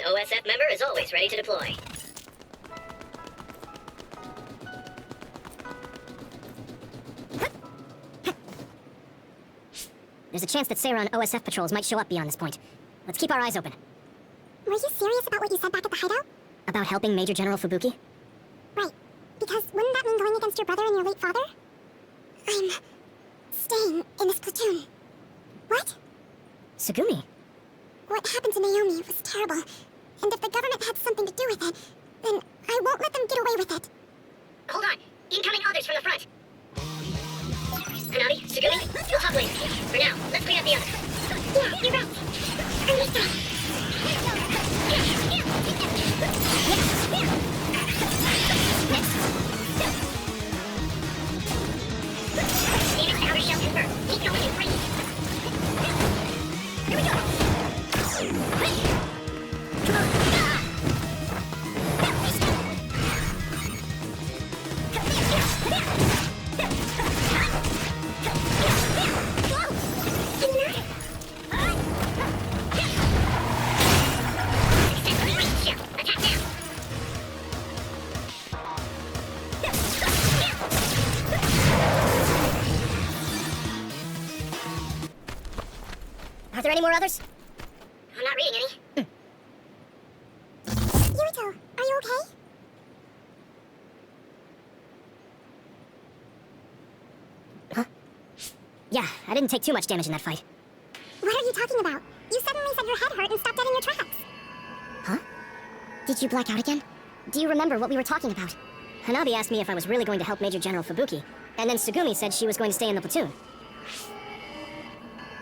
An OSF member is always ready to deploy. There's a chance that Sarah and OSF patrols might show up beyond this point. Let's keep our eyes open. Were you serious about what you said back at the hideout? About helping Major General Fubuki? Right. Because wouldn't that mean going against your brother and your late father? I'm staying in this platoon. What? Tsugumi? What happened to Naomi was terrible. And if the government had something to do with it, then I won't let them get away with it. Hold on. Incoming others from the front. Hanabi, Tsugumi, you'll hop later. For now, let's clean up the others. Yeah, you're right. Understood. Phoenix outer shell confirmed. Keep going in range. Here we go. Are there any more others? I'm not reading any. Yuito, are you okay? Huh? Yeah, I didn't take too much damage in that fight. What are you talking about? You suddenly said your head hurt and stopped dead in your tracks. Huh? Did you black out again? Do you remember what we were talking about? Hanabi asked me if I was really going to help Major General Fubuki, and then Tsugumi said she was going to stay in the platoon.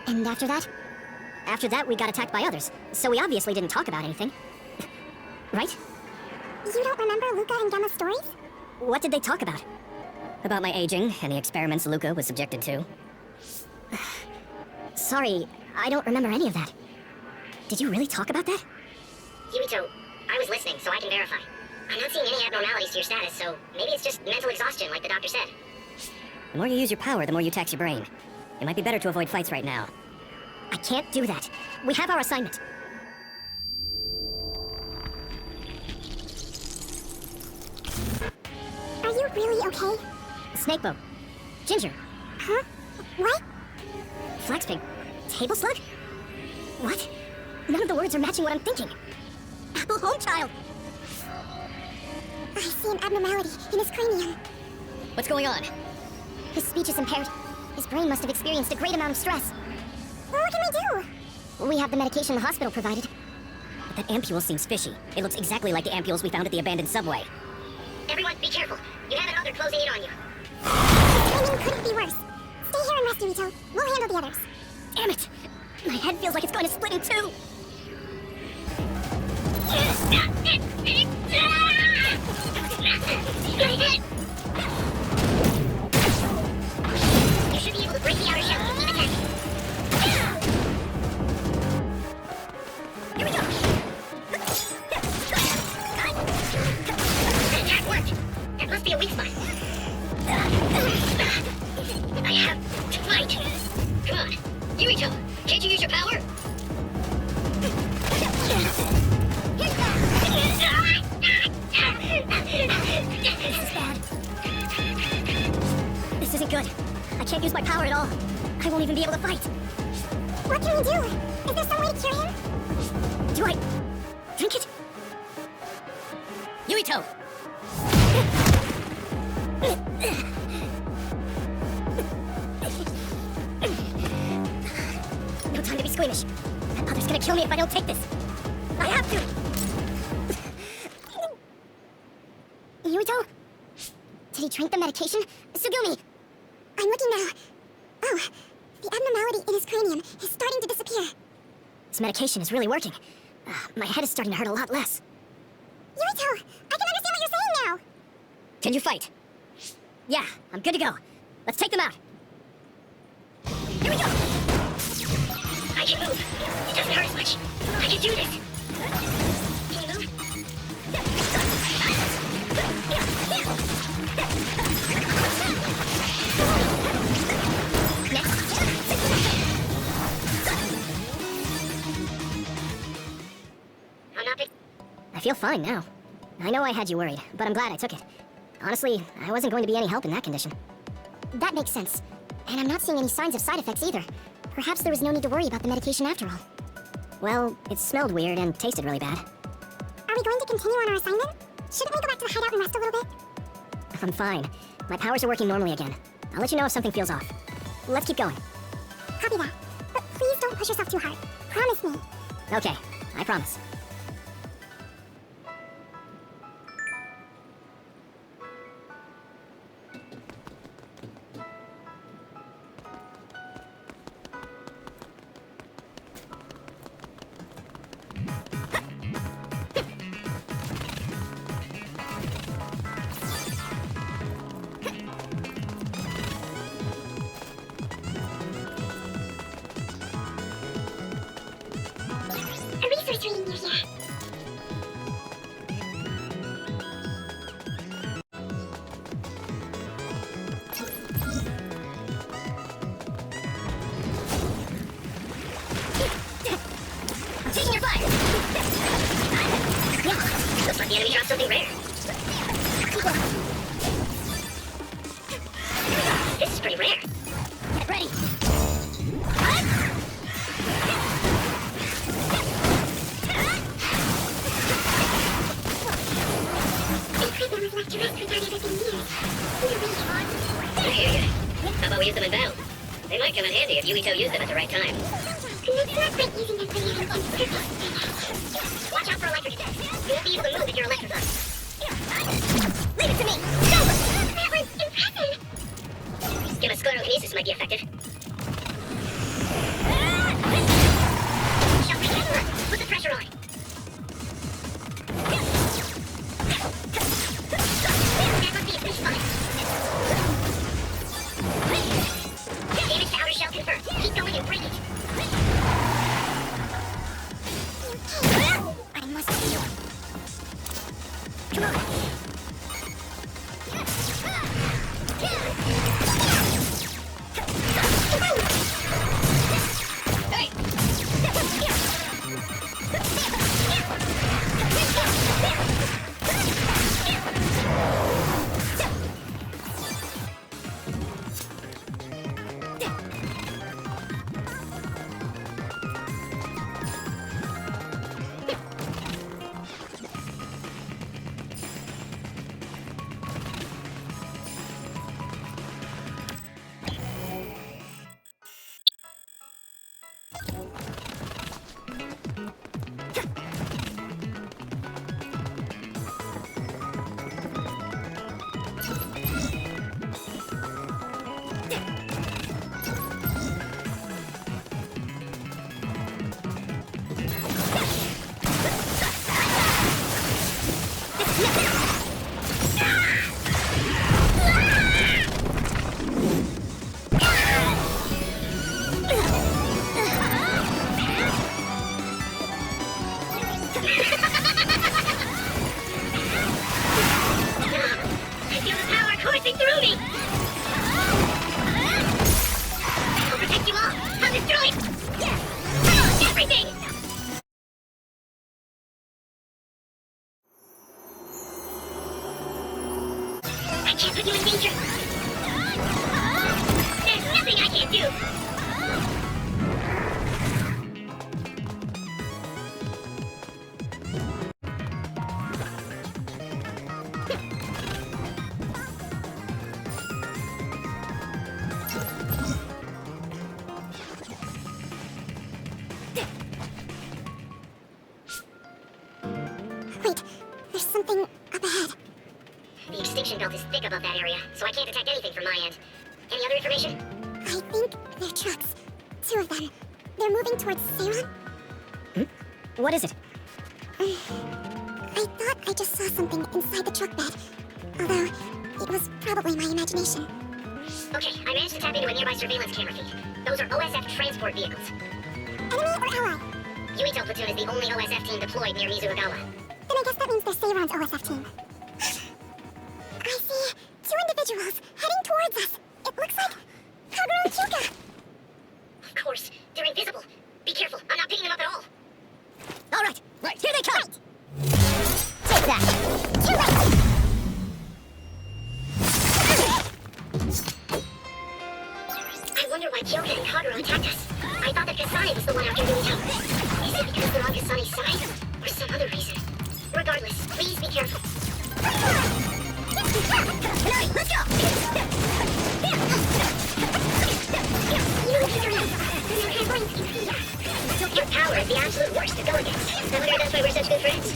And after that? After that, we got attacked by others, so we obviously didn't talk about anything. Right? You don't remember Luca and Gemma's stories? What did they talk about? About my aging and the experiments Luca was subjected to. Sorry, I don't remember any of that. Did you really talk about that? Yuito, I was listening, so I can verify. I'm not seeing any abnormalities to your status, so maybe it's just mental exhaustion, like the doctor said. The more you use your power, the more you tax your brain. It might be better to avoid fights right now. I can't do that. We have our assignment. Are you really okay? Snakeboat. Ginger. Huh? What? Flaxpig. Table slug? What? None of the words are matching what I'm thinking. Apple Homechild! I see an abnormality in his cranium. What's going on? His speech is impaired. His brain must have experienced a great amount of stress. Well, what can we do? We have the medication the hospital provided. But that ampule seems fishy. It looks exactly like the ampules we found at the abandoned subway. Everyone, be careful. You have another closing in on you. The timing couldn't be worse. Stay here and rest, Yuito. We'll handle the others. Damn it! My head feels like it's going to split in two! You should be able to break the outer shell and keep attacking. Here we go! That attack worked! That must be a weak spot. I have to fight! Come on, Yuito, can't you use your power? This is bad. This isn't good. I can't use my power at all. I won't even be able to fight. What can we do? Is there some way to cure him? Do I drink it? Yuito! No time to be squeamish. That mother's gonna kill me if I don't take this. I have to! Yuito? Did he drink the medication? Tsugumi! I'm looking now. Oh, the abnormality in his cranium is starting to disappear. This medication is really working. My head is starting to hurt a lot less. Yuito, I can understand what you're saying now. Can you fight? Yeah, I'm good to go. Let's take them out. Here we go! I can move. It doesn't hurt as much. I can do this. Can you move? Next. I'm not big. I feel fine now. I know I had you worried, but I'm glad I took it. Honestly, I wasn't going to be any help in that condition. That makes sense. And I'm not seeing any signs of side effects either. Perhaps there was no need to worry about the medication after all. Well, it smelled weird and tasted really bad. Are we going to continue on our assignment? Shouldn't we go back to the hideout and rest a little bit? I'm fine. My powers are working normally again. I'll let you know if something feels off. Let's keep going. Copy that. But please don't push yourself too hard. Promise me. Okay, I promise. A resource reading near here. I'm taking your fire! Looks like the enemy dropped something rare. This is pretty rare. Get ready! These creatures left to rest regarded as in years. I hear you. How about we use them in battle? They might come in handy if Yuito used them at the right time. Let's not quit using them for your intense purpose. Watch out for electric attacks. You won't be able to move if you're electrified. Leave it to me. Go! That was impressive. Give a sclerokinesis might be effective. Shall we handle it? Put the pressure on. That must be a fish fire. Damage to outer shell confirmed. Keep going and break it. I must heal. Come on! I feel the power coursing through me! I'll protect you all! I'll destroy everything! I can't put you in danger! There's nothing I can't do! Wait, there's something up ahead. The extinction belt is thick above that area, so I can't detect anything from my end. Any other information? I think they're trucks. 2 of them. They're moving towards Seiron. What is it? I thought I just saw something inside the truck bed. Although, it was probably my imagination. Okay, I managed to tap into a nearby surveillance camera feed. Those are OSF transport vehicles. Enemy or ally? Yuito platoon is the only OSF team deployed near Mizuagawa. Then I guess that means they're Seiron's OSF team. I see 2 individuals heading towards us. It looks like Kagura and Kyuka. Of course, they're invisible. Be careful, I'm not picking them up at all. All right, here they come! that? Too late! I wonder why Kyoka and Kagura attacked us. I thought that Kasane was the one after Yuito. Is it because they're on Kasane's side? Or some other reason? Regardless, please be careful. Let's go! Your power is the absolute worst to go against. I wonder if that's why we're such good friends.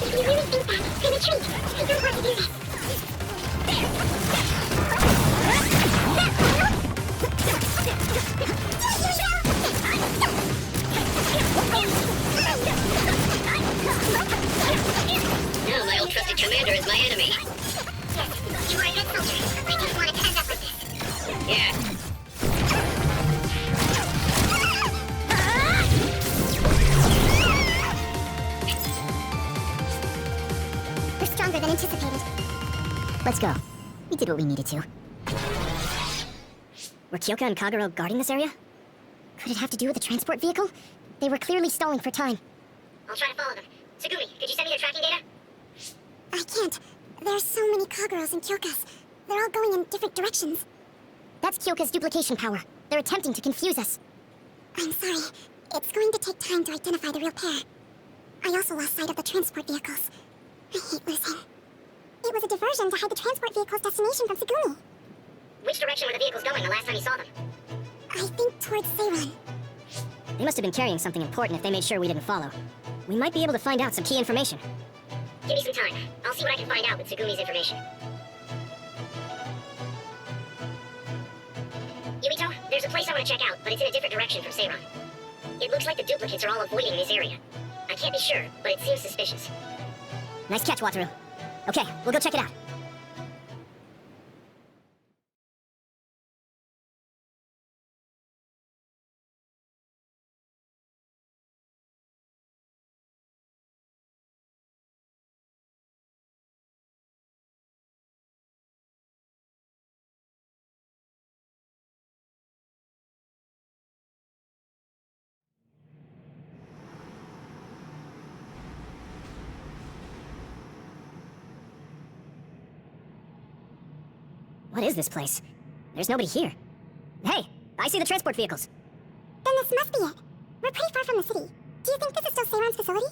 If you really think that, then retreat. I don't want to do this. Now my old trusted commander is my enemy. Yes, you are a good soldier. I didn't want it to end up like this. Yeah. We're stronger than anticipated. Let's go. We did what we needed to. Were Kyoka and Kagura guarding this area? Could it have to do with the transport vehicle? They were clearly stalling for time. I'll try to follow them. Tsugumi, could you send me their tracking data? I can't. There's so many Kaguros and Kyokas. They're all going in different directions. That's Kyoka's duplication power. They're attempting to confuse us. I'm sorry. It's going to take time to identify the real pair. I also lost sight of the transport vehicles. I hate losing. It was a diversion to hide the transport vehicle's destination from Tsugumi. Which direction were the vehicles going the last time you saw them? I think towards Seiran. They must have been carrying something important if they made sure we didn't follow. We might be able to find out some key information. Give me some time. I'll see what I can find out with Tsugumi's information. Yuito, there's a place I want to check out, but it's in a different direction from Seiran. It looks like the duplicates are all avoiding this area. I can't be sure, but it seems suspicious. Nice catch, Wataru. Okay, we'll go check it out. What is this place? There's nobody here. Hey, I see the transport vehicles. Then this must be it. We're pretty far from the city. Do you think this is still Seiran's facility?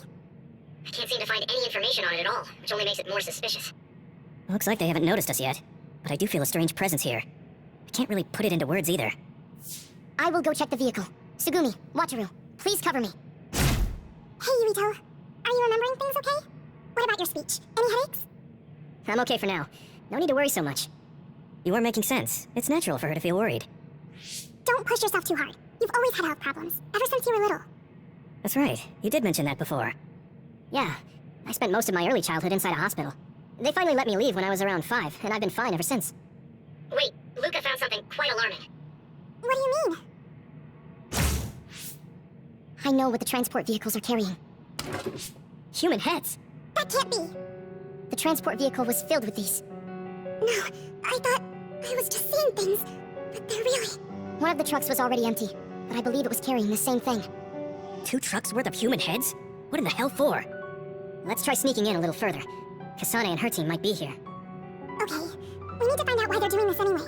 I can't seem to find any information on it at all, which only makes it more suspicious. Looks like they haven't noticed us yet, but I do feel a strange presence here. I can't really put it into words either. I will go check the vehicle. Tsugumi, Wataru, please cover me. Hey, Yuito. Are you remembering things okay? What about your speech? Any headaches? I'm okay for now. No need to worry so much. You are making sense. It's natural for her to feel worried. Don't push yourself too hard. You've always had health problems, ever since you were little. That's right. You did mention that before. Yeah, I spent most of my early childhood inside a hospital. They finally let me leave when I was around 5, and I've been fine ever since. Wait, Luca found something quite alarming. What do you mean? I know what the transport vehicles are carrying. Human heads. That can't be. The transport vehicle was filled with these. No, I thought I was just seeing things, but they're really... One of the trucks was already empty, but I believe it was carrying the same thing. 2 trucks worth of human heads? What in the hell for? Let's try sneaking in a little further. Kasane and her team might be here. Okay, we need to find out why they're doing this anyway.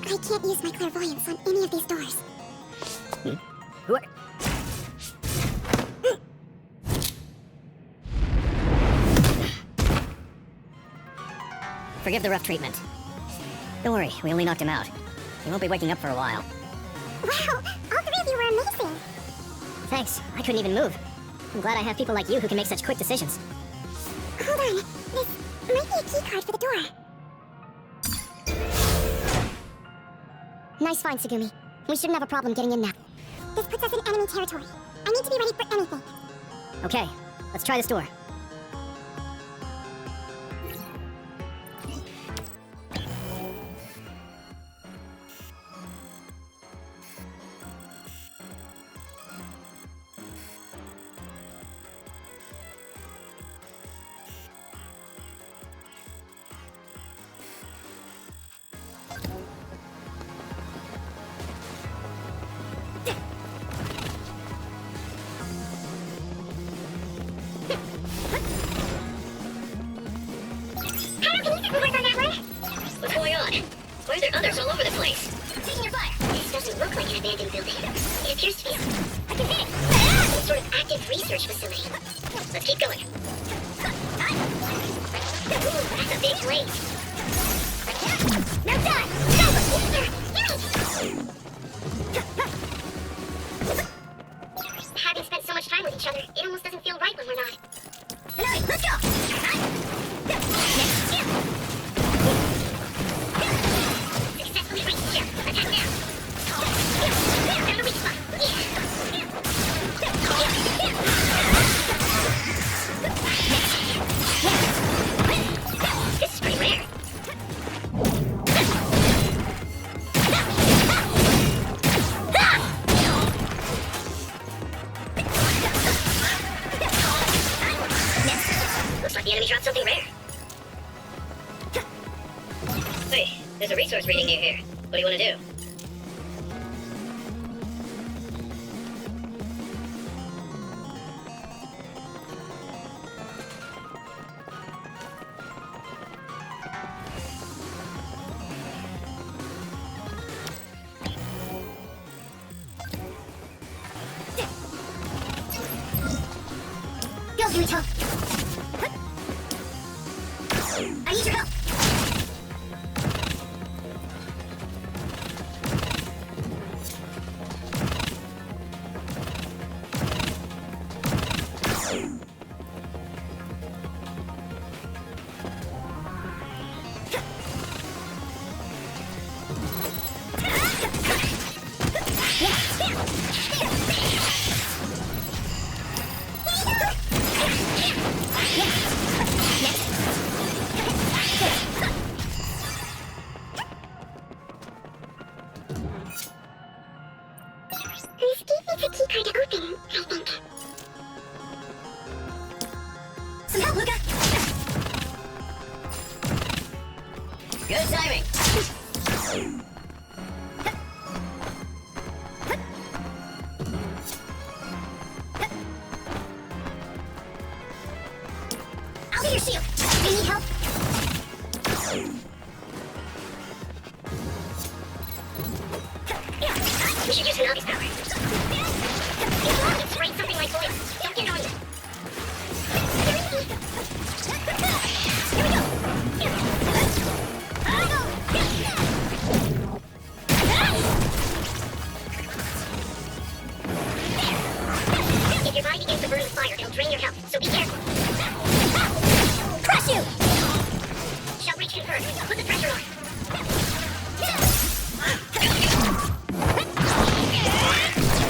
I can't use my clairvoyance on any of these doors. Who are... Forgive the rough treatment. Don't worry, we only knocked him out. He won't be waking up for a while. Wow, all 3 of you were amazing. Thanks, I couldn't even move. I'm glad I have people like you who can make such quick decisions. Hold on. This might be a key card for the door. Nice find, Tsugumi. We shouldn't have a problem getting in now. This puts us in enemy territory. I need to be ready for anything. Okay, let's try this door. What's going on? Why are there others all over the place? Taking your fire. This doesn't look like an abandoned building. It appears to be I can see it. Some sort of active research facility. Let's keep going. Ooh, that's a big place. Now done! Having spent so much time with each other, it almost doesn't feel right when we're not. Alright, let's go! Successfully reached ship. Attack now. Found a weak spot. This is pretty rare. Looks like the enemy dropped something rare. Hey, there's a resource reading near here. What do you want to do? Go, Yuito! I need your help! This gate needs a key card to open, I think. Some help, Luca! Good timing. I'll be your shield! Do you need help? We should use Hanabi's power. It's right, something like voice. Don't get on it. If your body begins to burn with fire, it'll drain your health, so be careful. Crush you! Shall reach confirmed. Put the pressure on. Be tough.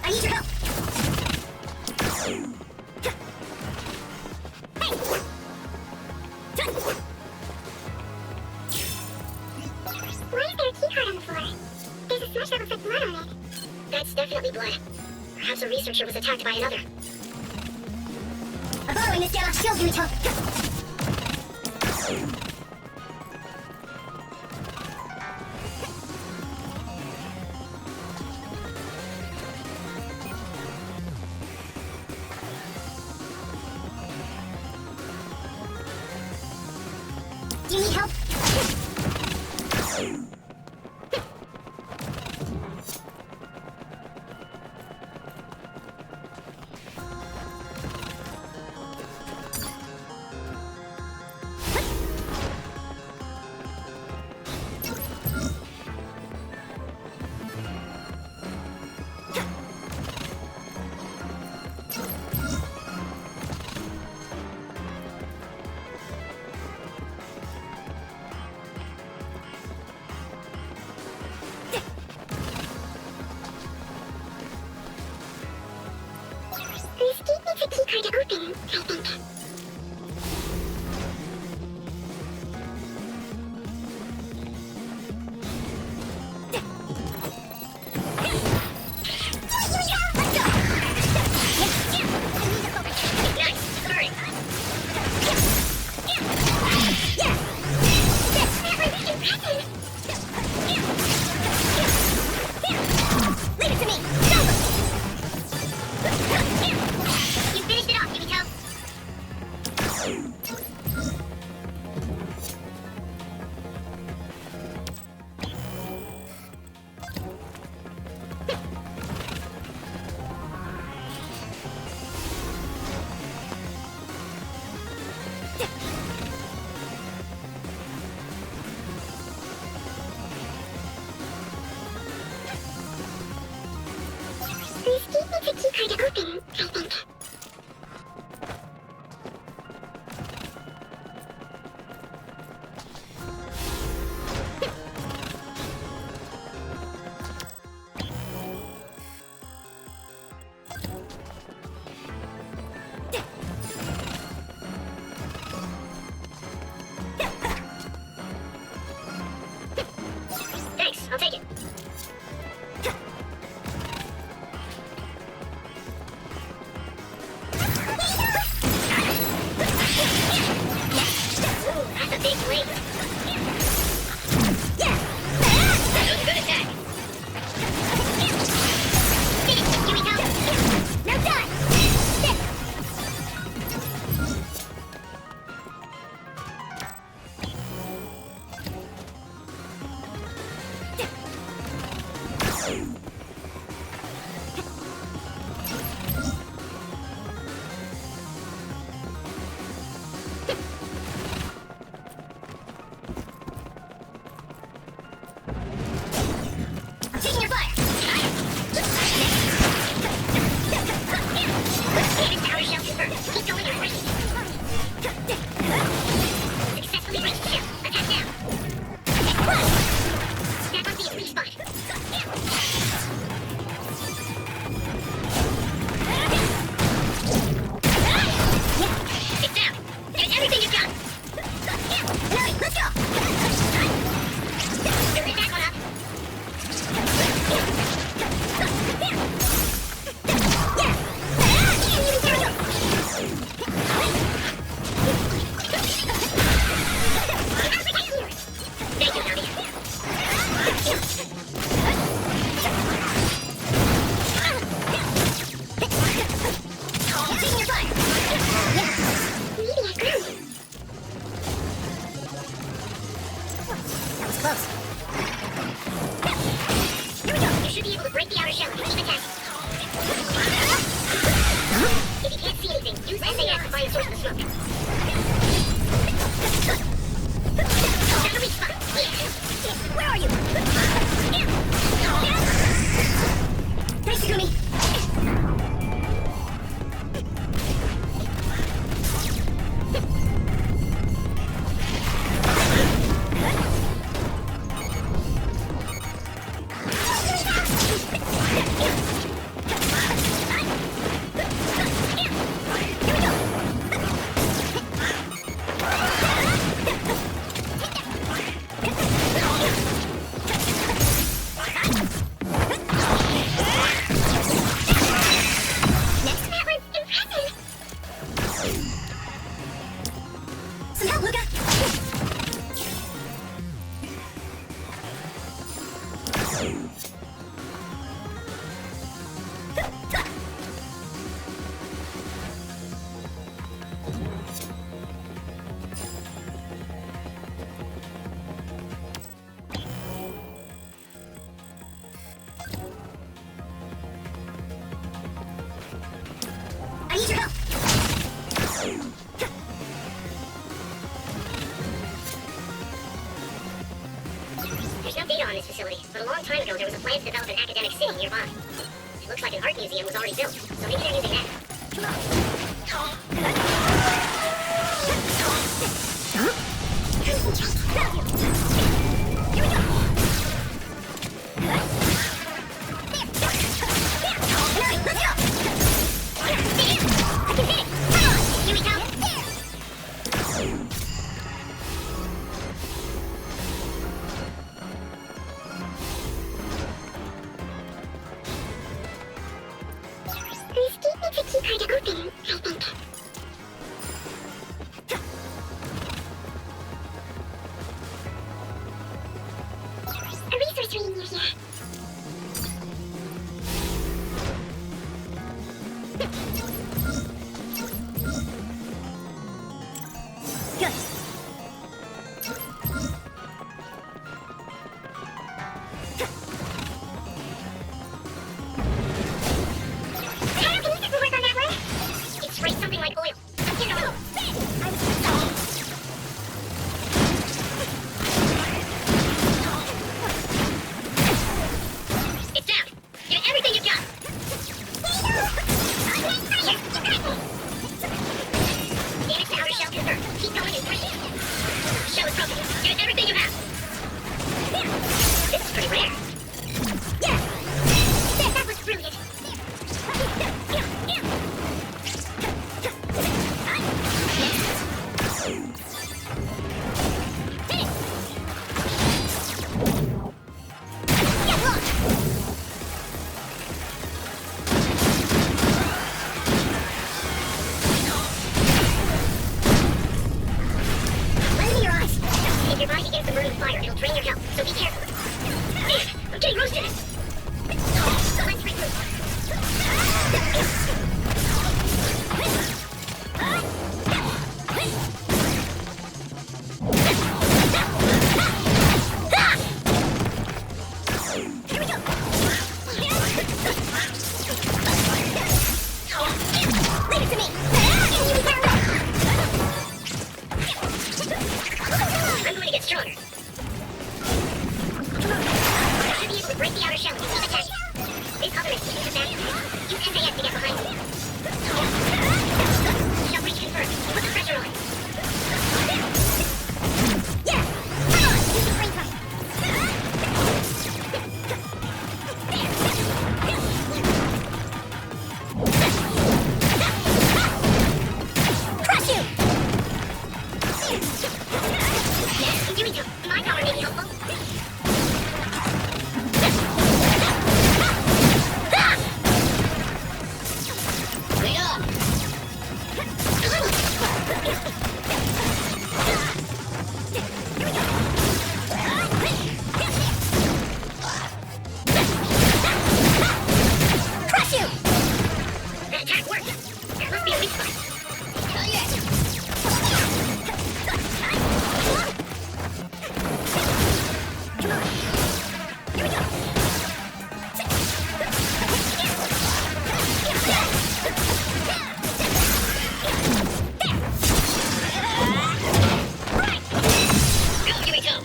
I need your help! Why is there a key card on the floor? There's a smash that looks like blood on it. That's definitely blood. Perhaps a researcher was attacked by another. I'm following this gala's shield, Yuito! Do you need help? This gate needs a keycard to open, I think. Nice. Hurry. Leave it to me! You finished it off, Yuito. This gate needs a keycard to open, I think. Thanks, I'll take it. Ooh, that's a big leap. That was a good attack. Yuito! No time! I'm taking your fire. David's outer shell confirmed. Keep going and ready. Successfully reached shell. Attack now. That must be its weak spot. It's down. There's everything you've got. Let's go. Building that one up. Thank you, Nadia. Taking your fire. Maybe I grew. That was close. Here we go. You should be able to break the outer shell and keep attacking. If you can't see anything, use SAS to find a source of the smoke. That's a weak spot. Where are you? Thanks, Takumi. plans to develop an academic city nearby. It looks like an art museum was already built, so maybe they're using that. Here we go! Let's go! I can hit it! Come on! Here we go! This gate makes it too hard to open, I think. A resource reading near here. Good. Pyrokinesis will work on that one. It sprays something like oil. Get a move! It's down! Give it everything you've got! Damage to outer shell confirmed. Keep going in 3. Shell is broken. Give it everything you have! This is pretty rare. Yeah! That was brilliant. Let it in your eyes. If your body gets submerged in fire, it'll drain your health, so be careful. Man, I'm getting roasted! Let's regroup. Here we go! Leave it to me! I'm going to get stronger. I should be able to break the outer shell and keep attacking. This other is keeping us back. Use MAS to get behind me. Shell breach confirmed. Put the pressure on. Yeah! Come on! Use the flame fire! Crush you! Yuito, my power may be helpful. Bring on! Crush you! That attack worked. There must be a weak spot. Hell yeah! Come on! Here we go! Go, Yuito!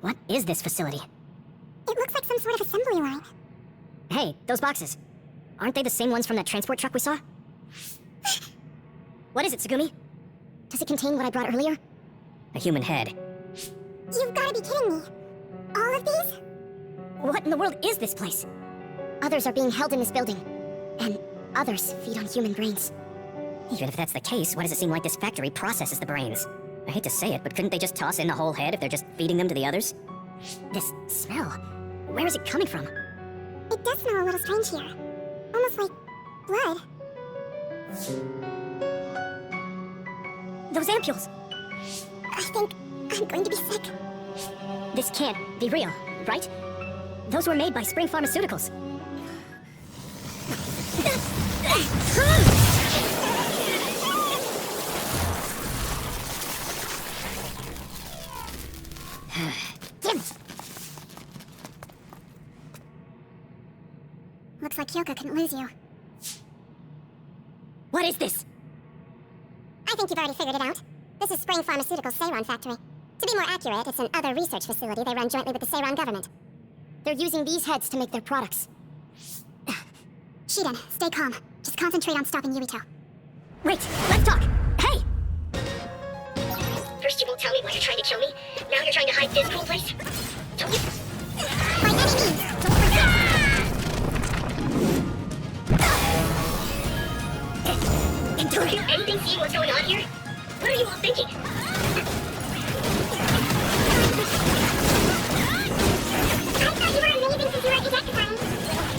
What is this facility? It looks like some sort of assembly line. Hey, those boxes. Aren't they the same ones from that transport truck we saw? What is it, Tsugumi? Does it contain what I brought earlier? A human head. You've gotta be kidding me. All of these? What in the world is this place? Others are being held in this building. And others feed on human brains. Even if that's the case, why does it seem like this factory processes the brains? I hate to say it, but couldn't they just toss in the whole head if they're just feeding them to the others? This smell, where is it coming from? It does smell a little strange here. Almost like blood. Those ampules! I think I'm going to be sick. This can't be real, right? Those were made by Spring Pharmaceuticals. Damn it! Looks like Kyoko couldn't lose you. What is this? I think you've already figured it out. This is Spring Pharmaceuticals' Seiron factory. To be more accurate, it's an other research facility they run jointly with the Seiron government. They're using these heads to make their products. Shiden, stay calm. Just concentrate on stopping Yuito. Wait, let's talk! Hey! First you won't tell me why you're trying to kill me. Now you're trying to hide this cool place. Don't you? By any means, don't forget! Don't you anything see what's going on here? What are you all thinking? I thought you were amazing since you were ejectifying.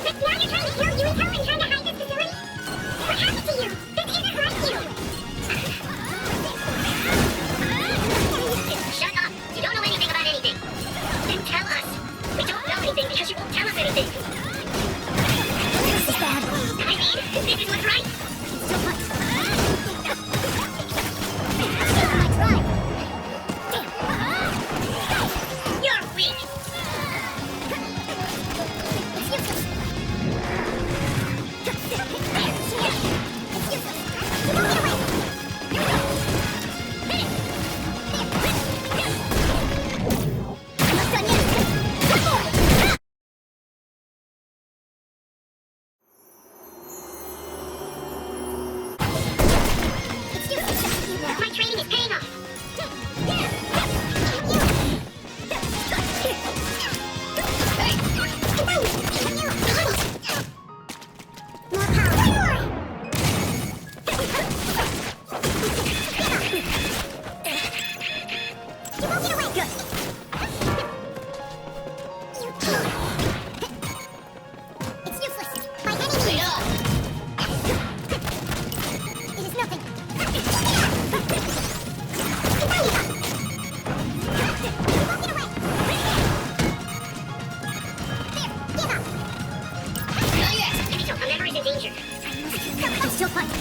But now you're trying to kill Yuito and trying to hide this facility? What happened to you? This isn't like you! Shut up! You don't know anything about anything. Then tell us. We don't know anything because you won't tell us anything. This is bad. I mean, this is what's right. So what? You're weak. My training is paying off. More power! You won't get away! Good. It's useless! By any means! It is nothing! You won't get away! There! Give up! Yuito, our memory's in danger. I'm still fighting.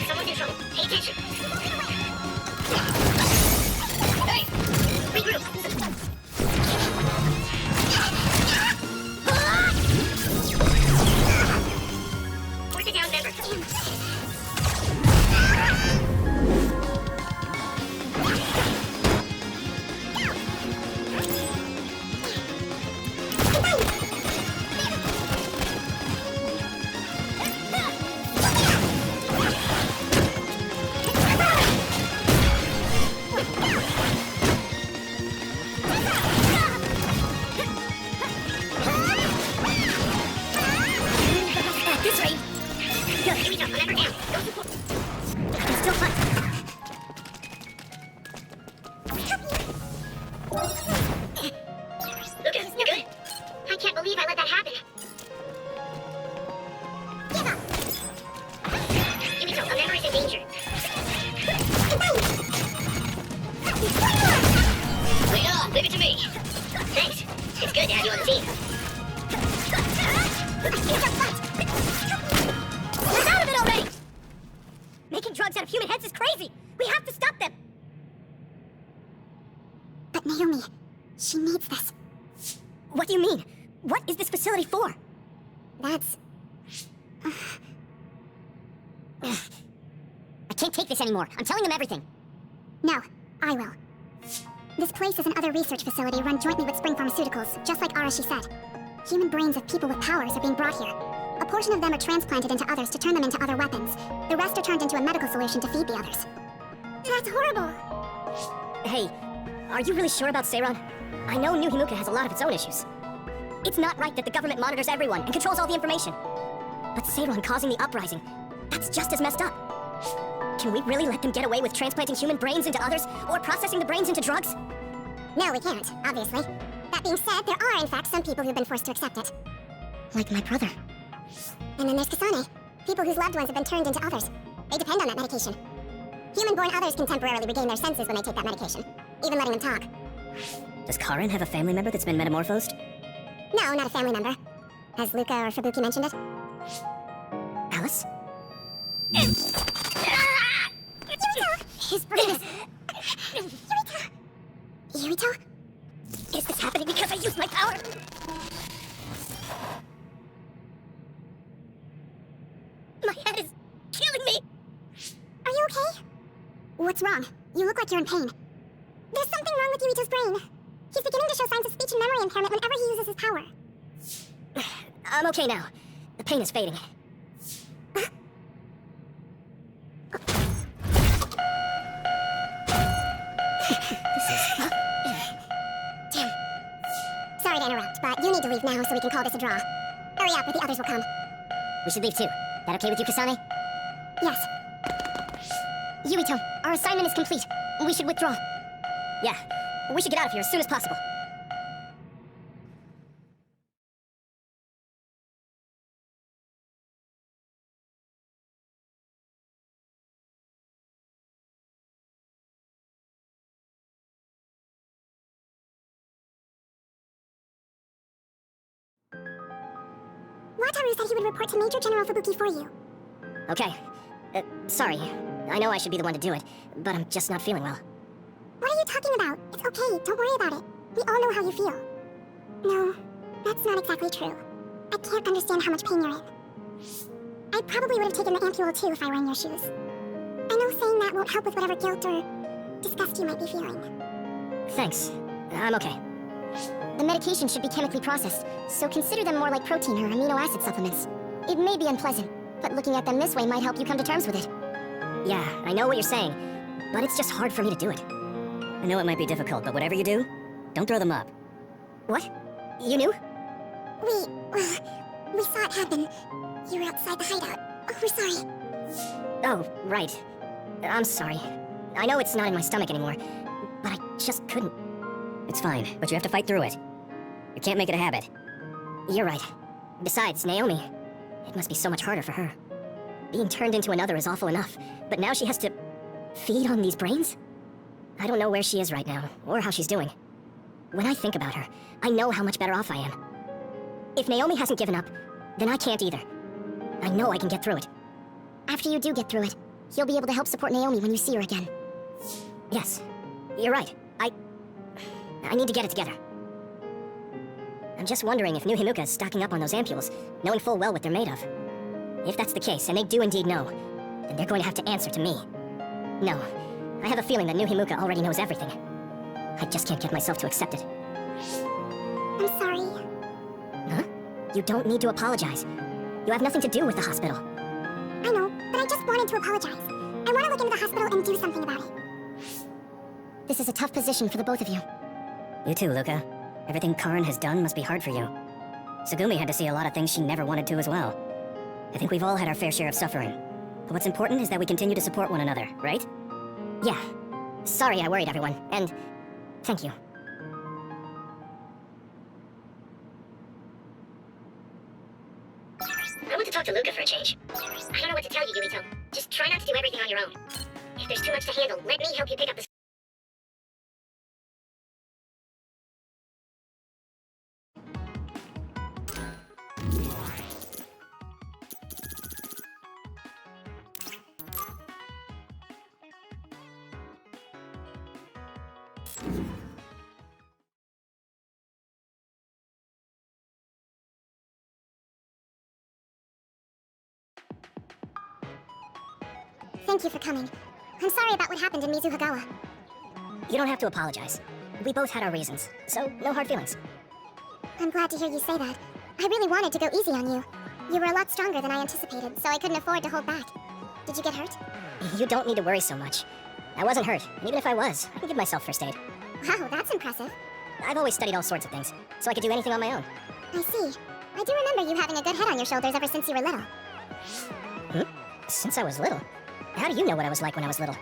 Someone's in trouble. Pay attention. Hey! Regroup. Where's the down member? At this rate, Yuito, remember down. Go support. I'm still fighting. Luca, you good? I can't believe I let that happen. Give up! Yuito, our memory's in danger. Wait up, leave it to me. Thanks. It's good to have you on the team. We're out of it already! Making drugs out of human heads is crazy! We have to stop them! But Naomi, she needs this. What do you mean? What is this facility for? That's... I can't take this anymore. I'm telling them everything. No, I will. This place is another research facility run jointly with Spring Pharmaceuticals, just like Arashi said. Human brains of people with powers are being brought here. A portion of them are transplanted into others to turn them into other weapons. The rest are turned into a medical solution to feed the others. That's horrible! Hey, are you really sure about Seiron? I know New Himuka has a lot of its own issues. It's not right that the government monitors everyone and controls all the information. But Seiron causing the uprising, that's just as messed up. Can we really let them get away with transplanting human brains into others, or processing the brains into drugs? No, we can't, obviously. That being said, there are in fact some people who've been forced to accept it. Like my brother. And then there's Kasane. People whose loved ones have been turned into others. They depend on that medication. Human-born others can temporarily regain their senses when they take that medication, even letting them talk. Does Karin have a family member that's been metamorphosed? No, not a family member. Has Luca or Fubuki mentioned it? Alice? Yuito! His brain is... Yuito! Yuito? Is this happening because I used my power? My head is killing me! Are you okay? What's wrong? You look like you're in pain. There's something wrong with Yuito's brain. He's beginning to show signs of speech and memory impairment whenever he uses his power. I'm okay now. The pain is fading. Damn. Sorry to interrupt, but you need to leave now so we can call this a draw. Hurry up, or the others will come. We should leave too. That okay with you, Kasane? Yes. Yuito, our assignment is complete. We should withdraw. Yeah, we should get out of here as soon as possible. Wataru said he would report to Major General Fubuki for you. Okay. Sorry. I know I should be the one to do it, but I'm just not feeling well. What are you talking about? It's okay, don't worry about it. We all know how you feel. No, that's not exactly true. I can't understand how much pain you're in. I probably would have taken the ampule too if I were in your shoes. I know saying that won't help with whatever guilt or disgust you might be feeling. Thanks. I'm okay. The medication should be chemically processed, so consider them more like protein or amino acid supplements. It may be unpleasant, but looking at them this way might help you come to terms with it. Yeah, I know what you're saying, but it's just hard for me to do it. I know it might be difficult, but whatever you do, don't throw them up. What? You knew? We saw it happen. You were outside the hideout. Oh, we're sorry. Oh, right. I'm sorry. I know it's not in my stomach anymore, but I just couldn't. It's fine, but you have to fight through it. You can't make it a habit. You're right. Besides, Naomi, it must be so much harder for her. Being turned into another is awful enough, but now she has to feed on these brains? I don't know where she is right now, or how she's doing. When I think about her, I know how much better off I am. If Naomi hasn't given up, then I can't either. I know I can get through it. After you do get through it, you'll be able to help support Naomi when you see her again. Yes, you're right. I need to get it together. I'm just wondering if New Himuka is stocking up on those ampules, knowing full well what they're made of. If that's the case, and they do indeed know, then they're going to have to answer to me. No, I have a feeling that New Himuka already knows everything. I just can't get myself to accept it. I'm sorry. Huh? You don't need to apologize. You have nothing to do with the hospital. I know, but I just wanted to apologize. I want to look into the hospital and do something about it. This is a tough position for the both of you. You too, Luca. Everything Karin has done must be hard for you. Tsugumi had to see a lot of things she never wanted to as well. I think we've all had our fair share of suffering. But what's important is that we continue to support one another, right? Yeah. Sorry I worried everyone, and thank you. I want to talk to Luca for a change. I don't know what to tell you, Yuito. Just try not to do everything on your own. If there's too much to handle, let me help you pick up the... Thank you for coming. I'm sorry about what happened in Mizuhagawa. You don't have to apologize. We both had our reasons, so no hard feelings. I'm glad to hear you say that. I really wanted to go easy on you. You were a lot stronger than I anticipated, so I couldn't afford to hold back. Did you get hurt? You don't need to worry so much. I wasn't hurt, and even if I was, I can give myself first aid. Wow, that's impressive. I've always studied all sorts of things, so I could do anything on my own. I see. I do remember you having a good head on your shoulders ever since you were little. Since I was little? How do you know what I was like when I was little?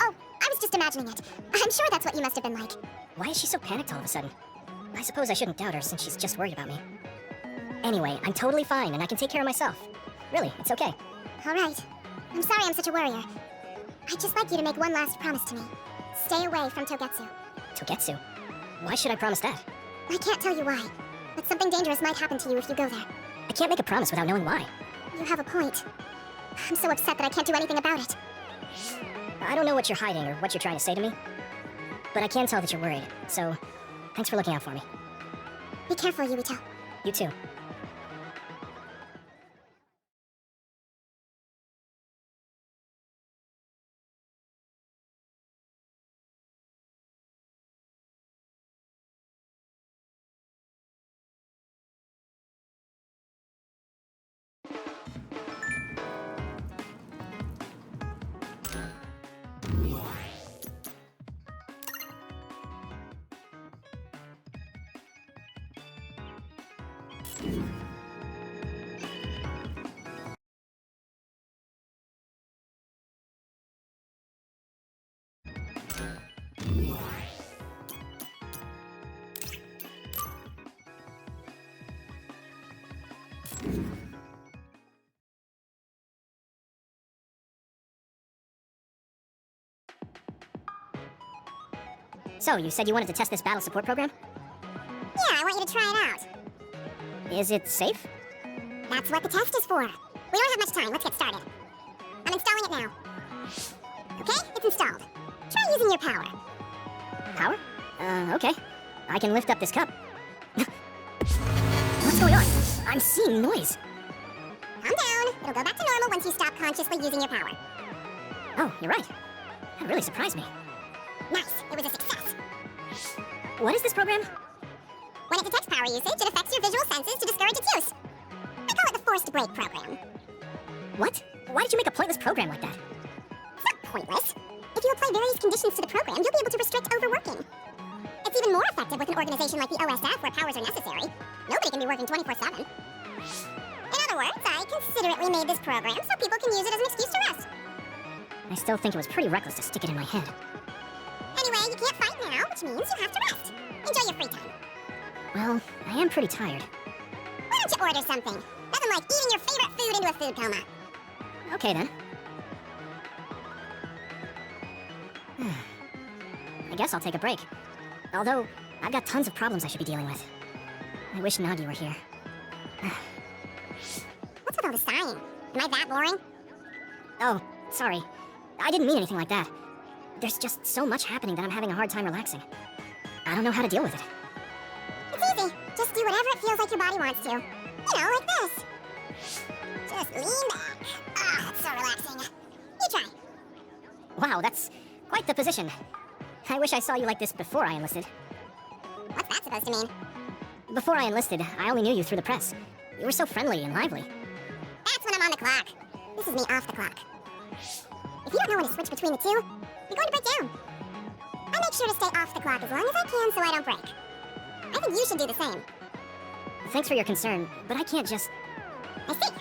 Oh, I was just imagining it. I'm sure that's what you must have been like. Why is she so panicked all of a sudden? I suppose I shouldn't doubt her since she's just worried about me. Anyway, I'm totally fine and I can take care of myself. Really, it's okay. All right. I'm sorry I'm such a worrier. I'd just like you to make one last promise to me. Stay away from Togetsu. Togetsu? Why should I promise that? I can't tell you why, but something dangerous might happen to you if you go there. I can't make a promise without knowing why. You have a point. I'm so upset that I can't do anything about it. I don't know what you're hiding or what you're trying to say to me, but I can tell that you're worried, so thanks for looking out for me. Be careful, Yuito. You too. So, you said you wanted to test this battle support program? Yeah, I want you to try it out. Is it safe? That's what the test is for. We don't have much time. Let's get started. I'm installing it now. Okay, it's installed. Try using your power. Power? Okay. I can lift up this cup. What's going on? I'm seeing noise. Calm down. It'll go back to normal once you stop consciously using your power. Oh, you're right. That really surprised me. Nice. It was a success. What is this program? When it detects power usage, it affects your visual senses to discourage its use. I call it the forced break program. What? Why did you make a pointless program like that? It's not pointless. If you apply various conditions to the program, you'll be able to restrict overworking. It's even more effective with an organization like the OSF where powers are necessary. Nobody can be working 24/7. In other words, I considerately made this program so people can use it as an excuse to rest. I still think it was pretty reckless to stick it in my head. Anyway, you can't fight now, which means you have to rest. Enjoy your free time. Well, I am pretty tired. Why don't you order something? Nothing like eating your favorite food into a food coma. Okay then. I guess I'll take a break. Although, I've got tons of problems I should be dealing with. I wish Nagi were here. What's with all the sighing? Am I that boring? Oh, sorry. I didn't mean anything like that. There's just so much happening that I'm having a hard time relaxing. I don't know how to deal with it. It's easy. Just do whatever it feels like your body wants to. You know, like this. Just lean back. Ah, it's so relaxing. You try. Wow, that's quite the position. I wish I saw you like this before I enlisted. What's that supposed to mean? Before I enlisted, I only knew you through the press. You were so friendly and lively. That's when I'm on the clock. This is me off the clock. If you don't know when to switch between the two, you're going to break down. I make sure to stay off the clock as long as I can so I don't break. I think you should do the same. Thanks for your concern, but I can't just... I see.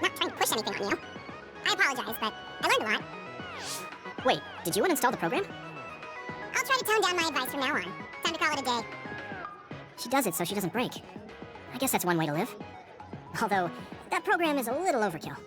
Not trying to push anything on you. I apologize, but I learned a lot. Wait, did you uninstall the program? I'll try to tone down my advice from now on. Time to call it a day. She does it so she doesn't break. I guess that's one way to live. Although, that program is a little overkill.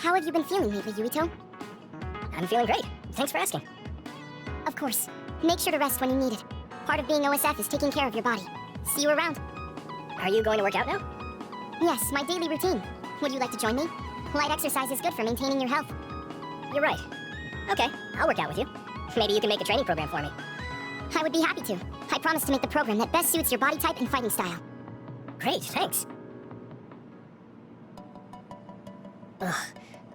How have you been feeling lately, Yuito? I'm feeling great. Thanks for asking. Of course. Make sure to rest when you need it. Part of being OSF is taking care of your body. See you around. Are you going to work out now? Yes, my daily routine. Would you like to join me? Light exercise is good for maintaining your health. You're right. Okay, I'll work out with you. Maybe you can make a training program for me. I would be happy to. I promise to make the program that best suits your body type and fighting style. Great, thanks. Ugh,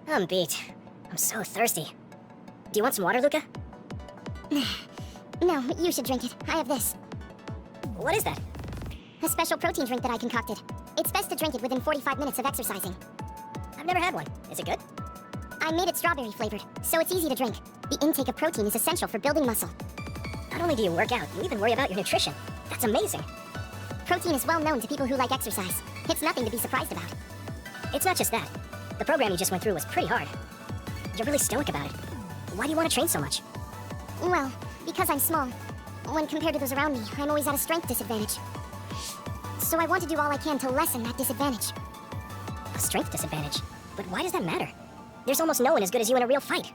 I'm beat. I'm so thirsty. Do you want some water, Luca? No, you should drink it. I have this. What is that? A special protein drink that I concocted. It's best to drink it within 45 minutes of exercising. I've never had one. Is it good? I made it strawberry flavored, so it's easy to drink. The intake of protein is essential for building muscle. Not only do you work out, you even worry about your nutrition. That's amazing. Protein is well known to people who like exercise. It's nothing to be surprised about. It's not just that. The program you just went through was pretty hard. You're really stoic about it. Why do you want to train so much? Well, because I'm small. When compared to those around me, I'm always at a strength disadvantage. So I want to do all I can to lessen that disadvantage. A strength disadvantage? But why does that matter? There's almost no one as good as you in a real fight.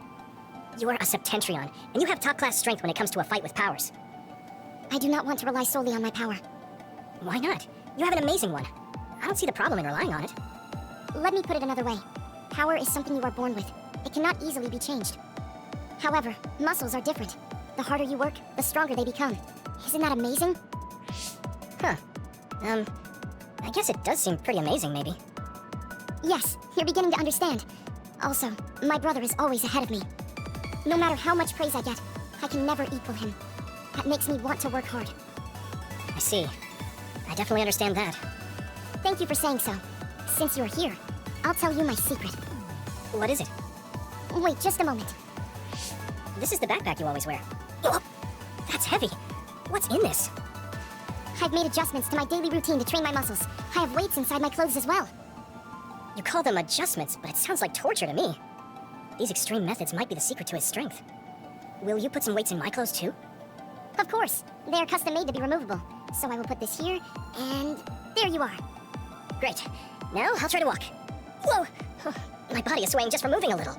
You are a Septentrion, and you have top-class strength when it comes to a fight with powers. I do not want to rely solely on my power. Why not? You have an amazing one. I don't see the problem in relying on it. Let me put it another way. Power is something you are born with. It cannot easily be changed. However, muscles are different. The harder you work, the stronger they become. Isn't that amazing? Huh. I guess it does seem pretty amazing, maybe. Yes, you're beginning to understand. Also, my brother is always ahead of me. No matter how much praise I get, I can never equal him. That makes me want to work hard. I see. I definitely understand that. Thank you for saying so. Since you're here, I'll tell you my secret. What is it? Wait just a moment. This is the backpack you always wear. Oh, that's heavy. What's in this? I've made adjustments to my daily routine to train my muscles. I have weights inside my clothes as well. You call them adjustments, but it sounds like torture to me. These extreme methods might be the secret to his strength. Will you put some weights in my clothes too? Of course. They are custom made to be removable. So I will put this here, and there you are. Great. Now I'll try to walk. Whoa! My body is swaying just from moving a little.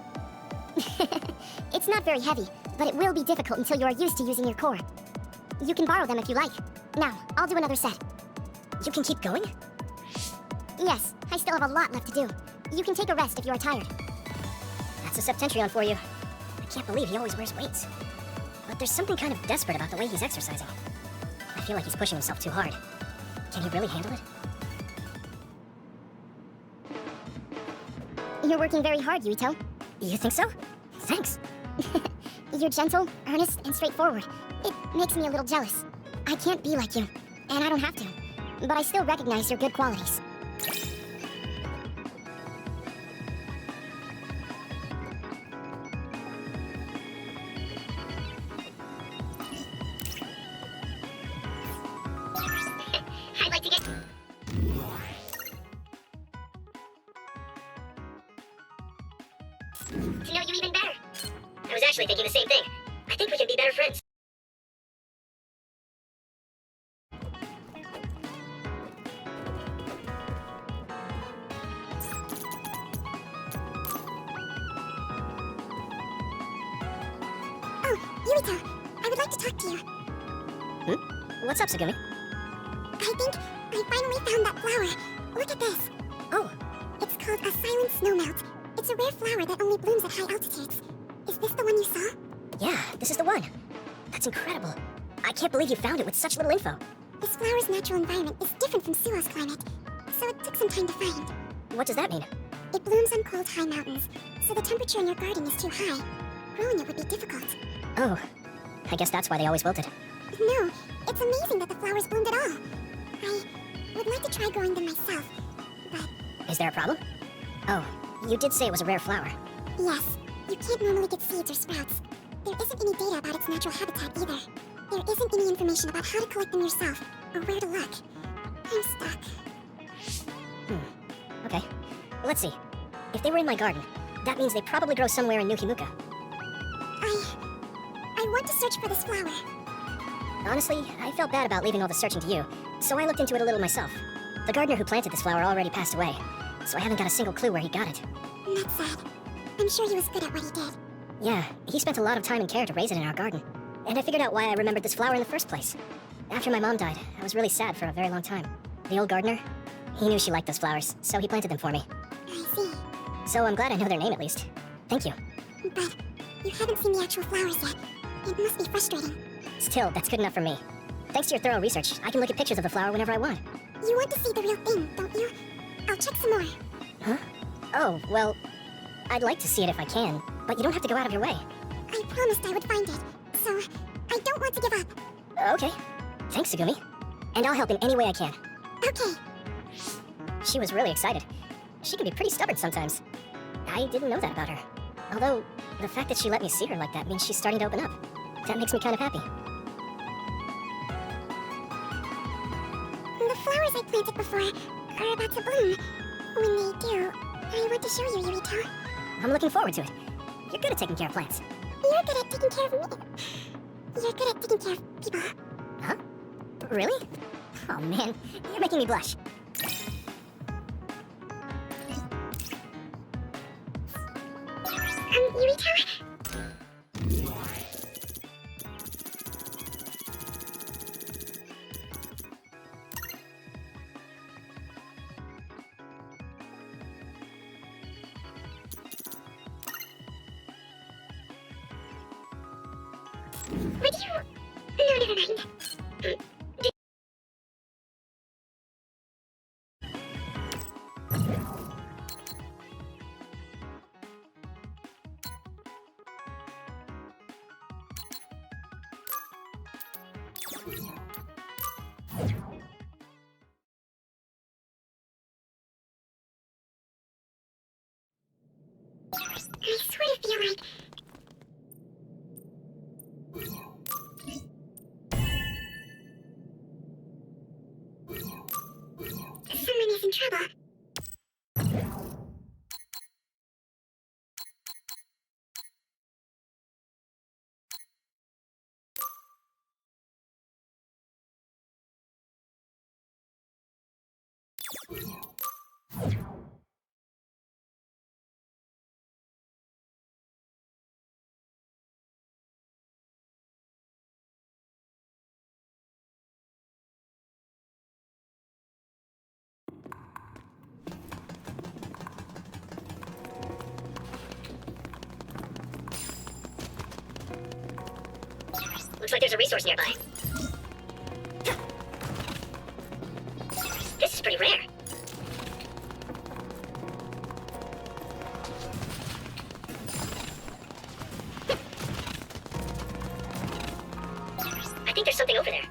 It's not very heavy, but it will be difficult until you are used to using your core. You can borrow them if you like. Now, I'll do another set. You can keep going? Yes, I still have a lot left to do. You can take a rest if you are tired. That's a Septentrion for you. I can't believe he always wears weights. But there's something kind of desperate about the way he's exercising. I feel like he's pushing himself too hard. Can he really handle it? You're working very hard, Yuito. You think so? Thanks. You're gentle, earnest, and straightforward. It makes me a little jealous. I can't be like you, and I don't have to. But I still recognize your good qualities. I'd like to get... to know you even better. I was actually thinking the same thing. I think we can be better friends. Oh, Yuito, I would like to talk to you. What's up, Sugumi? I think I finally found that flower. Look at this. Oh, It's called a silent snowmelt. It's a rare flower that only blooms at high altitudes. Is this the one you saw? yeah, this is the one. That's incredible. I can't believe you found it with such little info. This flower's natural environment is different from Suo's climate, so it took some time to find. What does that mean? It blooms on cold, high mountains, so the temperature in your garden is too high. Growing it would be difficult. Oh, I guess that's why they always wilted. No, it's amazing that the flowers bloomed at all. I would like to try growing them myself, but Is there a problem? Oh, you did say it was a rare flower. yes, you can't normally get seeds or sprouts. There isn't any data about its natural habitat either. There isn't any information about how to collect them yourself, or where to look. I'm stuck. Okay, let's see. If they were in my garden, that means they probably grow somewhere in New Himuka. I want to search for this flower. Honestly, I felt bad about leaving all the searching to you, so I looked into it a little myself. The gardener who planted this flower already passed away, so I haven't got a single clue where he got it. That's sad. I'm sure he was good at what he did. Yeah, he spent a lot of time and care to raise it in our garden. And I figured out why I remembered this flower in the first place. After my mom died, I was really sad for a very long time. The old gardener, he knew she liked those flowers, so he planted them for me. I see. So I'm glad I know their name at least. Thank you. But you haven't seen the actual flowers yet. It must be frustrating. Still, that's good enough for me. Thanks to your thorough research, I can look at pictures of the flower whenever I want. You want to see the real thing, don't you? I'll check some more. Huh? Oh, well, I'd like to see it if I can, but you don't have to go out of your way. I promised I would find it, so I don't want to give up. Okay. Thanks, Sugumi. And I'll help in any way I can. Okay. She was really excited. She can be pretty stubborn sometimes. I didn't know that about her. Although, the fact that she let me see her like that means she's starting to open up. That makes me kind of happy. The flowers I planted before are about to bloom. When they do, I want to show you, Yuito. I'm looking forward to it. You're good at taking care of plants. You're good at taking care of me. You're good at taking care of people. Huh? Really? Oh man, you're making me blush. Yuito? Would you... No, never mind. I sort of feel like... someone is in trouble. Looks like there's a resource nearby. This is pretty rare. I think there's something over there.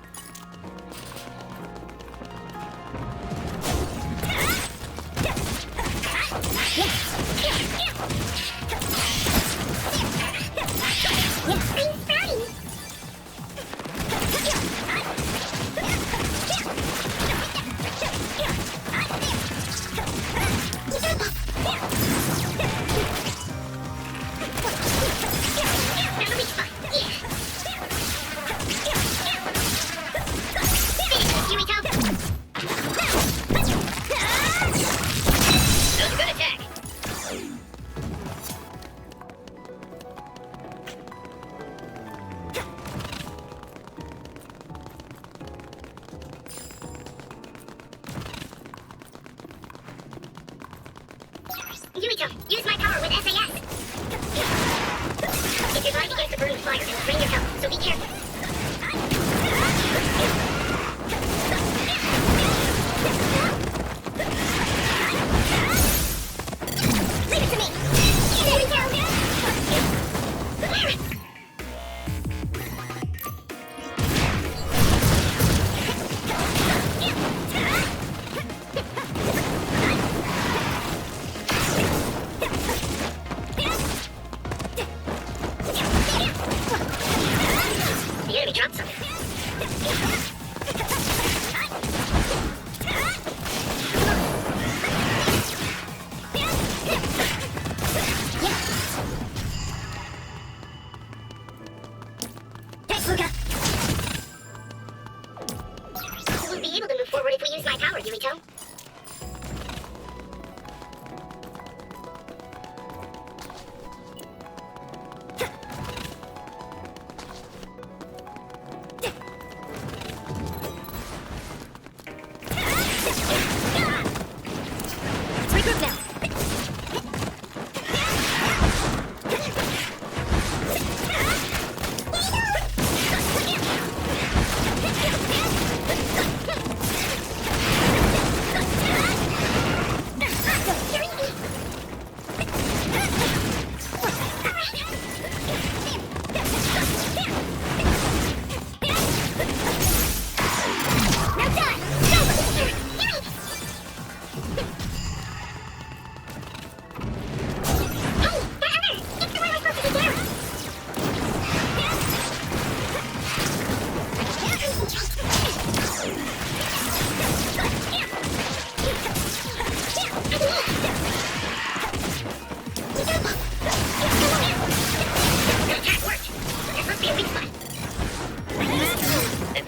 Yuito, use my power with SAS! If you're lying against the burning fire, it will drain your health, so be careful. Leave it to me! There we go! The enemy dropped something. Thanks, Luca! We won't be able to move forward if we use my power, Yuito.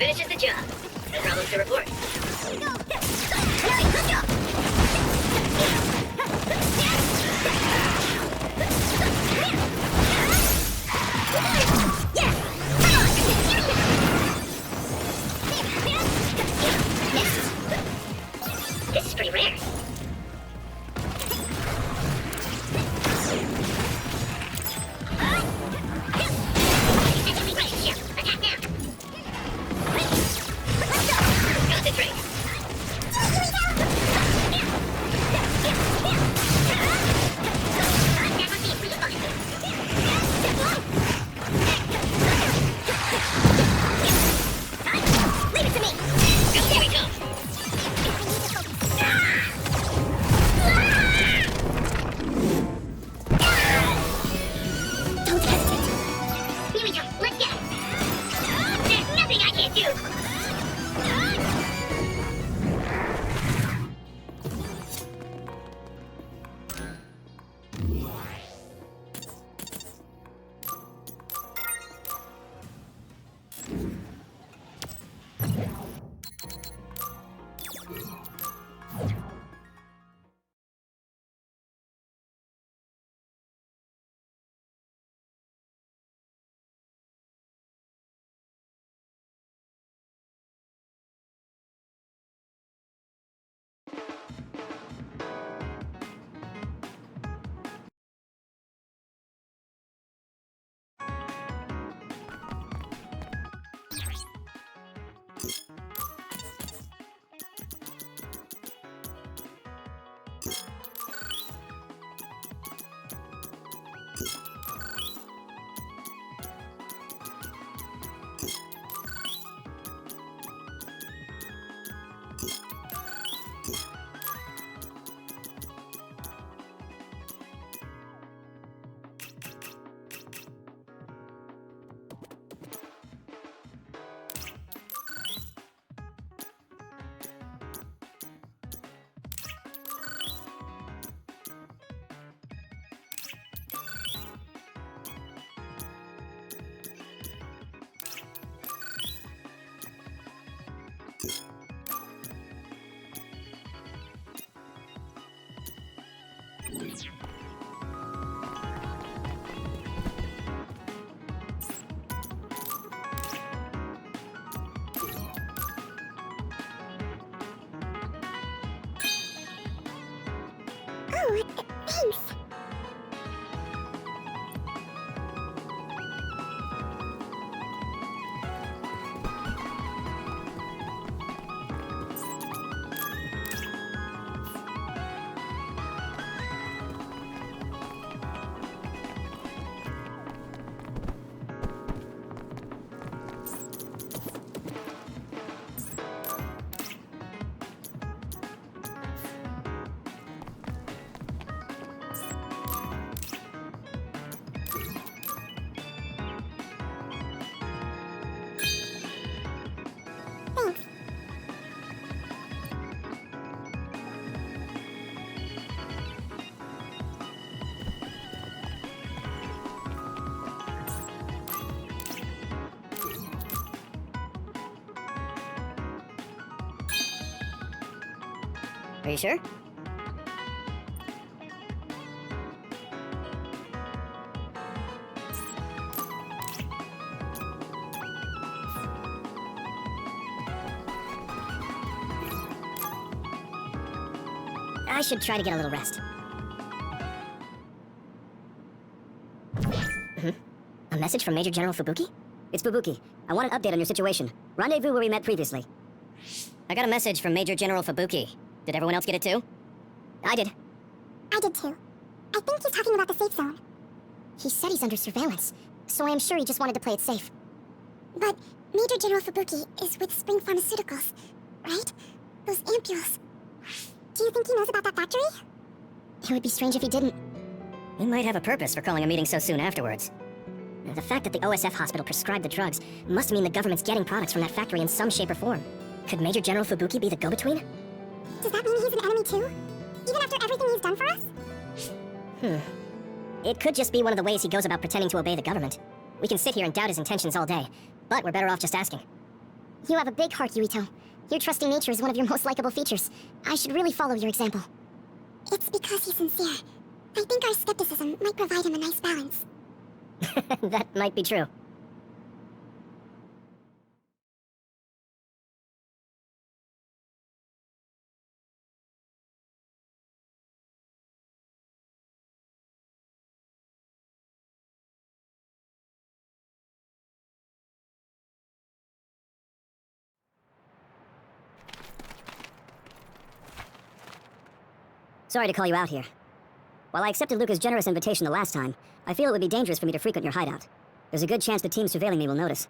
finishes the job. No problems to report. This is pretty rare. Essentially right, Shell. Attack now. Concentrate. That must be a refund. Leave it to me. Here we go. Don't hesitate. Here we go. Let's get it. There's nothing I can't do. Oh, thanks. Thanks. Are you sure? I should try to get a little rest. A message from Major General Fubuki? It's Fubuki. I want an update on your situation. Rendezvous where we met previously. I got a message from Major General Fubuki. Did everyone else get it too? I did. I did too. I think he's talking about the safe zone. He said he's under surveillance, so I am sure he just wanted to play it safe. But Major General Fubuki is with Spring Pharmaceuticals, right? Those ampules. Do you think he knows about that factory? It would be strange if he didn't. He might have a purpose for calling a meeting so soon afterwards. The fact that the OSF hospital prescribed the drugs must mean the government's getting products from that factory in some shape or form. Could Major General Fubuki be the go-between? Does that mean he's an enemy too? Even after everything he's done for us? It could just be one of the ways he goes about pretending to obey the government. We can sit here and doubt his intentions all day, but we're better off just asking. You have a big heart, Yuito. Your trusting nature is one of your most likable features. I should really follow your example. It's because he's sincere. I think our skepticism might provide him a nice balance. That might be true. Sorry to call you out here. While I accepted Luca's generous invitation the last time, I feel it would be dangerous for me to frequent your hideout. There's a good chance the team surveilling me will notice.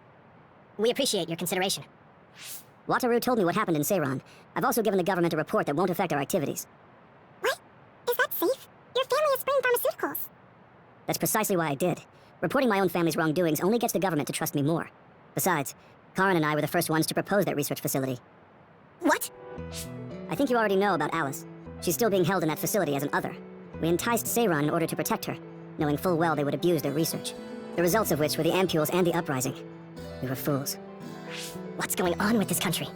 We appreciate your consideration. Wataru told me what happened in Seiran. I've also given the government a report that won't affect our activities. What? Is that safe? Your family is spraying pharmaceuticals. That's precisely why I did. Reporting my own family's wrongdoings only gets the government to trust me more. Besides, Karin and I were the first ones to propose that research facility. What? I think you already know about Alice. She's still being held in that facility as an other. We enticed Seiran in order to protect her, knowing full well they would abuse their research. The results of which were the ampules and the uprising. We were fools. What's going on with this country?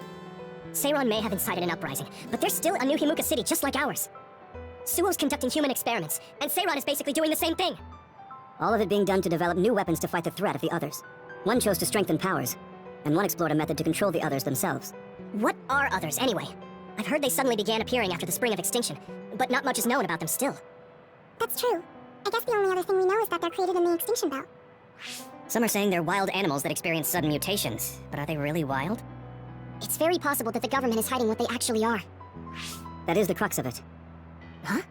Seiran may have incited an uprising, but there's still a new Himuka city just like ours. Suo's conducting human experiments, and Seiran is basically doing the same thing. All of it being done to develop new weapons to fight the threat of the others. One chose to strengthen powers, and one explored a method to control the others themselves. What are others, anyway? I've heard they suddenly began appearing after the Spring of Extinction, but not much is known about them still. That's true. I guess the only other thing we know is that they're created in the Extinction Belt. Some are saying they're wild animals that experience sudden mutations, but are they really wild? It's very possible that the government is hiding what they actually are. That is the crux of it. Huh?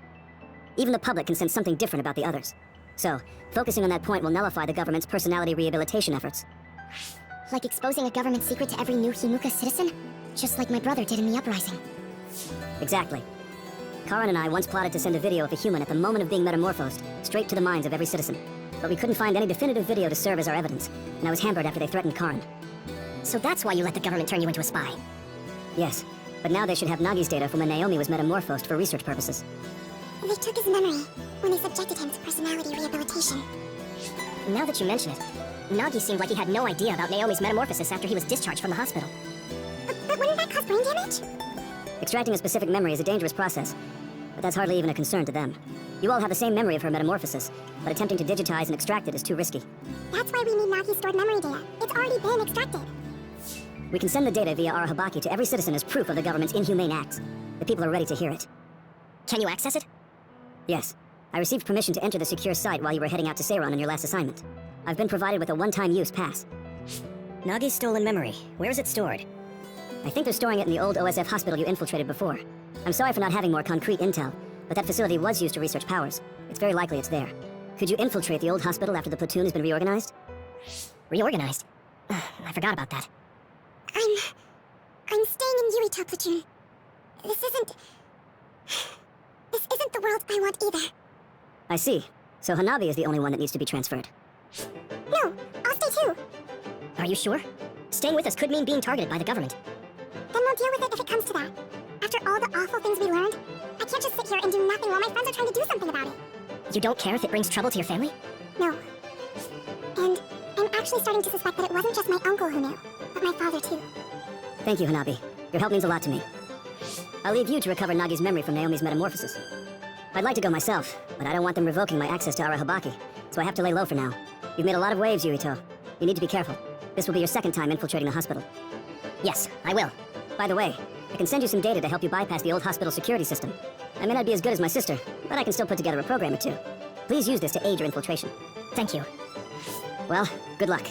Even the public can sense something different about the others. So, focusing on that point will nullify the government's personality rehabilitation efforts. Like exposing a government secret to every new Himuka citizen? Just like my brother did in the uprising. Exactly. Karin and I once plotted to send a video of a human at the moment of being metamorphosed, straight to the minds of every citizen. But we couldn't find any definitive video to serve as our evidence, and I was hampered after they threatened Karin. So that's why you let the government turn you into a spy? Yes, but now they should have Nagi's data from when Naomi was metamorphosed for research purposes. They took his memory when they subjected him to personality rehabilitation. Now that you mention it, Nagi seemed like he had no idea about Naomi's metamorphosis after he was discharged from the hospital. But wouldn't that cause brain damage? Extracting a specific memory is a dangerous process, but that's hardly even a concern to them. You all have the same memory of her metamorphosis, but attempting to digitize and extract it is too risky. That's why we need Nagi's stored memory data. It's already been extracted. We can send the data via Arahabaki to every citizen as proof of the government's inhumane acts. The people are ready to hear it. Can you access it? Yes. I received permission to enter the secure site while you were heading out to Seiran on your last assignment. I've been provided with a one-time use pass. Nagi's stolen memory. Where is it stored? I think they're storing it in the old OSF hospital you infiltrated before. I'm sorry for not having more concrete intel, but that facility was used to research powers. It's very likely it's there. Could you infiltrate the old hospital after the platoon has been reorganized? Reorganized? I forgot about that. I'm staying in Yuito platoon. This isn't the world I want either. I see. So Hanabi is the only one that needs to be transferred. No, I'll stay too. Are you sure? Staying with us could mean being targeted by the government. Then we'll deal with it if it comes to that. After all the awful things we learned, I can't just sit here and do nothing while my friends are trying to do something about it. You don't care if it brings trouble to your family? No. And I'm actually starting to suspect that it wasn't just my uncle who knew, but my father too. Thank you, Hanabi. Your help means a lot to me. I'll leave you to recover Nagi's memory from Naomi's metamorphosis. I'd like to go myself, but I don't want them revoking my access to Arahabaki, so I have to lay low for now. You've made a lot of waves, Yuito. You need to be careful. This will be your second time infiltrating the hospital. Yes, I will. By the way, I can send you some data to help you bypass the old hospital security system. I may not be as good as my sister, but I can still put together a program or two. Please use this to aid your infiltration. Thank you. Well, good luck.